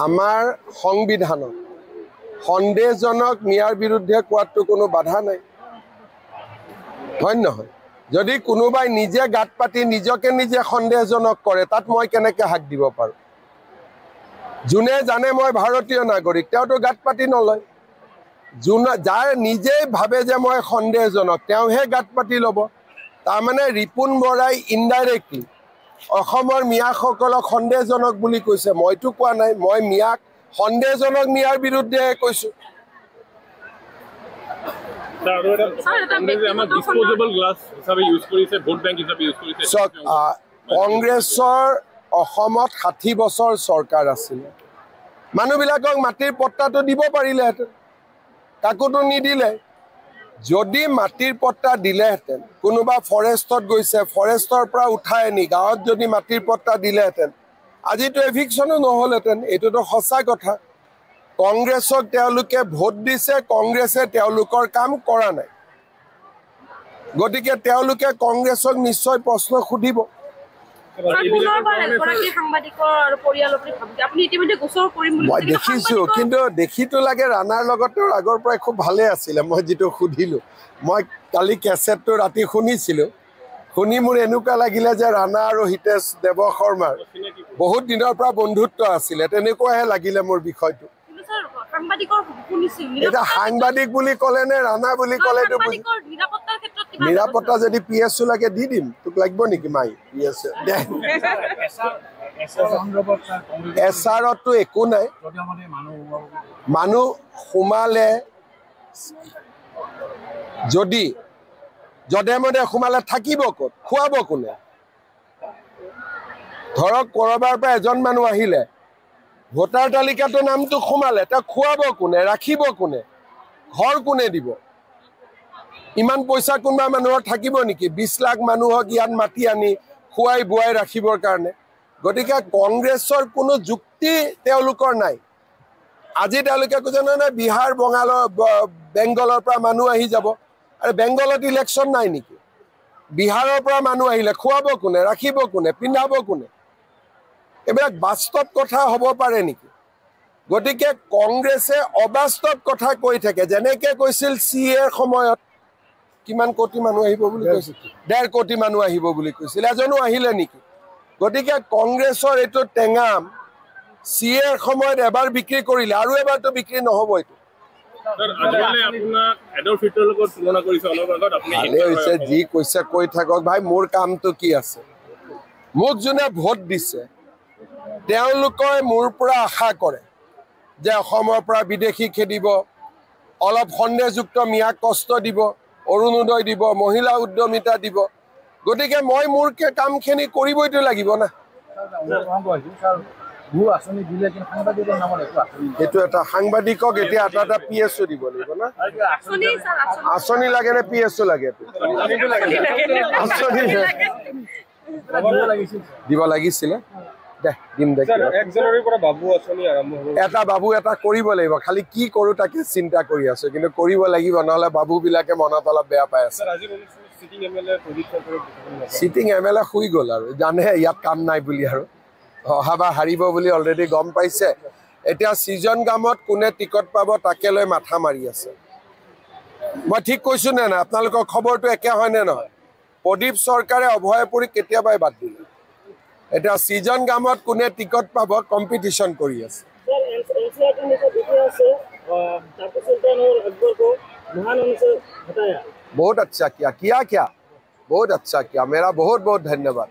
আমাৰ সংবিধানত সন্দেহজনক মিয়াৰ বিৰুদ্ধে কোৱাটো কোনো বাধা নাই, হয় নহয়? যদি কোনোবাই নিজে গাত পাতি নিজকে নিজে সন্দেহজনক কৰে, তাত মই কেনেকৈ হাক দিব পাৰোঁ? যোনে জানে মই ভাৰতীয় নাগৰিক, তেওঁতো গাত পাতি নলয়। যাৰ নিজেই ভাবে যে মই সন্দেহজনক, তেওঁহে গাত পাতি ল'ব। তাৰমানে ৰিপুণ বৰাই ইনডাইৰেক্টলি অসমৰ মিয়াসকলক সন্দেহজনক বুলি কৈছে। মইতো কোৱা নাই, মই মিয়াক সন্দেহজনক মিয়াৰ বিৰুদ্ধেহে কৈছোঁ। কংগ্ৰেছৰ অসমত 60 বছৰ চৰকাৰ আছিলে। মানুহবিলাকক মাটিৰ পট্টাটো দিব পাৰিলেহেঁতেন, কাকোতো নিদিলে। যদি মাটিৰ পট্টা দিলেহেঁতেন, কোনোবা ফৰেষ্টত গৈছে, ফৰেষ্টৰ পৰা উঠাই আনি গাঁৱত যদি মাটিৰ পট্টা দিলেহেঁতেন, আজিতো এভিকশ্যনো নহ'লহেঁতেন। এইটোতো সঁচা কথা। কংগ্ৰেছক তেওঁলোকে ভোট দিছে, কংগ্ৰেছে তেওঁলোকৰ কাম কৰা নাই। গতিকে তেওঁলোকে কংগ্ৰেছক নিশ্চয় প্ৰশ্ন সুধিব। মই দেখিছোঁ, কিন্তু দেখিতো লাগে ৰাণাৰ লগতো আগৰ পৰাই খুব ভালে আছিলে। মই যিটো সুধিলোঁ, মই কালি কেছেটটো ৰাতি শুনিছিলোঁ, শুনি মোৰ এনেকুৱা লাগিলে যে ৰাণা আৰু হিতেশ দেৱ শৰ্মাৰ বহুত দিনৰ পৰা বন্ধুত্ব আছিলে, তেনেকুৱাহে লাগিলে মোৰ বিষয়টো। এতিয়া সাংবাদিক বুলি ক'লে নে ৰাণা বুলি ক'লে? নিৰাপত্তা যদি PSO লাগে দি দিম। তোক লাগিব নেকি মাই PSO? SRতো একো নাই। মানুহ সোমালে, যদি যধে মধে সোমালে থাকিব ক'ত? খুৱাব কোনে? ধৰক ক'ৰবাৰ পৰা এজন মানুহ আহিলে, ভোটাৰ তালিকাটো নামটো সোমালে, তাক খুৱাব কোনে? ৰাখিব কোনে? ঘৰ কোনে দিব? ইমান পইচা কোনোবা মানুহৰ থাকিব নেকি 20 লাখ মানুহক ইয়াত মাতি আনি খুৱাই বুৱাই ৰাখিবৰ কাৰণে? গতিকে কংগ্ৰেছৰ কোনো যুক্তি তেওঁলোকৰ নাই। আজি তেওঁলোকে কৈছে নহয় বিহাৰ বেংগলৰ পৰা মানুহ আহি যাব। আৰু বেংগলত ইলেকশ্যন নাই নেকি? বিহাৰৰ পৰা মানুহ আহিলে খুৱাব কোনে? ৰাখিব কোনে? পিন্ধাব কোনে? এইবিলাক বাস্তৱ কথা হ'ব পাৰে নেকি? গতিকে কংগ্ৰেছে অবাস্তৱ কথা কৈ থাকে। যেনেকৈ কৈছিল CA সময়ত কিমান কোটি মানুহ আহিব বুলি কৈছিল, 1.5 কোটি মানুহ আহিব বুলি কৈছিল, এজনো আহিলে নেকি? গতিকে কংগ্ৰেছৰ এইটো টেঙাম CA সময়ত এবাৰ বিক্ৰী কৰিলে, আৰু এবাৰতো বিক্ৰী নহ'ব। এইটো ভালেই হৈছে, যি কৈছে কৈ থাকক ভাই, মোৰ কামটো কি আছে? মোক যোনে ভোট দিছে তেওঁলোকে মোৰ পৰা আশা কৰে যে অসমৰ পৰা বিদেশী খেদিব, অলপ সন্দেহযুক্ত মিয়াক কষ্ট দিব, অৰুণোদয় দিব, মহিলা উদ্যমিতা দিব। গতিকে মই মোৰ কামখিনি কৰিবইতো লাগিব না। এইটো এটা সাংবাদিকক এতিয়া এটা PSO দিব লাগিব না? আঁচনি লাগে নে PSO লাগে? আঁচনি দিব লাগিছিলে। দে দিম দে। এটা বাবু এটা কৰিব লাগিব, খালি কি কৰোঁ তাকে চিন্তা কৰি আছোঁ, কিন্তু কৰিব লাগিব, নহ'লে বাবুবিলাকে মনত অলপ বেয়া পাই আছে। চিটিং MLA শুই গ'ল আৰু জানে ইয়াত কাম নাই বুলি, আৰু অহাবাৰ হাৰিব বুলি অলৰেডি গম পাইছে। এতিয়া ছিজন গামত কোনে টিকট পাব তাকে লৈ মাথা মাৰি আছে। মই ঠিক কৈছোঁ নে নাই? আপোনালোকৰ খবৰটো একে হয়নে নহয়? প্ৰদীপ চৰকাৰে অভয়পুৰীক কেতিয়াবাই বাদ দিলে। এতিয়া ছিজন গামত কোনে টিকট পাব কম্পিটিশ্যন কৰি আছে। बहुत अच्छा किया, बहुत अच्छा किया। मेरा बहुत बहुत धन्यवाद।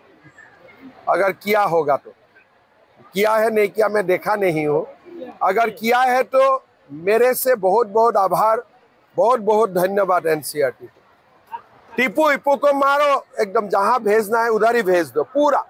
अगर किया होगा तो किया है, नहीं किया मैं देखा नहीं हूँ। अगर किया है तो मेरे से बहुत बहुत आभार, बहुत बहुत धन्यवाद NCRT को। टीपू इप्पू को मारो एकदम, जहाँ भेजना है उधर ही भेज दो पूरा।